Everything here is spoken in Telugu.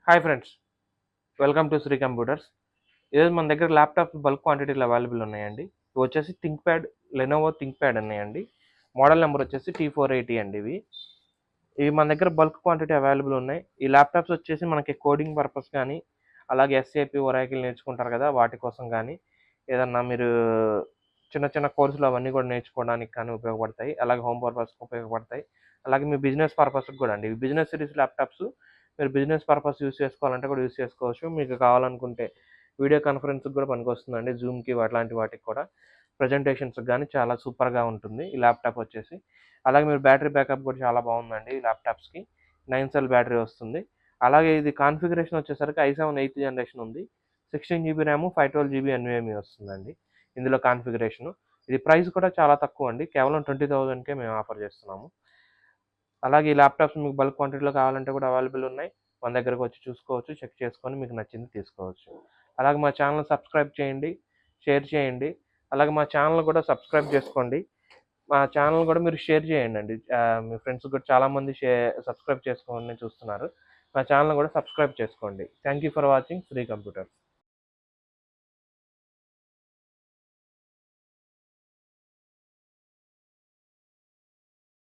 Hi friends, welcome to Sri computers. ఈరోజు మన దగ్గర ల్యాప్టాప్ బల్క్ క్వాంటిటీలో అవైలబుల్ ఉన్నాయండి. ఇవి వచ్చేసి think pad, Lenovo think pad ఉన్నాయండి. మోడల్ నెంబర్ వచ్చేసి T480 అండి. ఇవి మన దగ్గర బల్క్ క్వాంటిటీ అవైలబుల్ ఉన్నాయి. ఈ ల్యాప్టాప్స్ వచ్చేసి మనకి కోడింగ్ పర్పస్ కానీ, అలాగే ఎస్ఏపి ఒరాకిల్ నేర్చుకుంటారు కదా, వాటి కోసం కానీ, ఏదన్నా మీరు చిన్న చిన్న కోర్సులు అవన్నీ కూడా నేర్చుకోవడానికి కానీ ఉపయోగపడతాయి. అలాగే హోమ్ పర్పస్కి ఉపయోగపడతాయి. అలాగే మీ బిజినెస్ పర్పస్కి కూడా అండి. ఇవి బిజినెస్ సిరీస్ ల్యాప్టాప్స్ మీరు బిజినెస్ పర్పస్ యూస్ చేసుకోవాలంటే కూడా యూస్ చేసుకోవచ్చు. మీకు కావాలనుకుంటే వీడియో కాన్ఫరెన్స్కి కూడా పనికొస్తుందండి. జూమ్కి అట్లాంటి వాటికి కూడా ప్రజెంటేషన్స్కి కానీ చాలా సూపర్గా ఉంటుంది ఈ ల్యాప్టాప్ వచ్చేసి. అలాగే మీరు బ్యాటరీ బ్యాకప్ కూడా చాలా బాగుందండి ఈ ల్యాప్టాప్స్కి. 9 సెల్ బ్యాటరీ వస్తుంది. అలాగే ఇది కాన్ఫిగరేషన్ వచ్చేసరికి i7 8th జనరేషన్ ఉంది. 16 GB ర్యామ్, 512 GB NVMe వస్తుందండి ఇందులో కాన్ఫిగరేషను. ఇది ప్రైస్ కూడా చాలా తక్కువ అండి. కేవలం 20,000కే మేము ఆఫర్ చేస్తున్నాము. అలాగే ఈ ల్యాప్టాప్స్ మీకు బల్క్ క్వాంటిటీలో కావాలంటే కూడా అవైలబుల్ ఉన్నాయి. మన దగ్గరకు వచ్చి చూసుకోవచ్చు, చెక్ చేసుకొని మీకు నచ్చింది తీసుకోవచ్చు. అలాగే మా ఛానల్ సబ్స్క్రైబ్ చేయండి, షేర్ చేయండి. అలాగే మా ఛానల్ కూడా సబ్స్క్రైబ్ చేసుకోండి. మా ఛానల్ కూడా మీరు షేర్ చేయండి. మీ ఫ్రెండ్స్ కూడా చాలామంది సబ్స్క్రైబ్ చేసుకోమని చూస్తున్నారు. మా ఛానల్ కూడా సబ్స్క్రైబ్ చేసుకోండి. Thank you for watching Sri computers.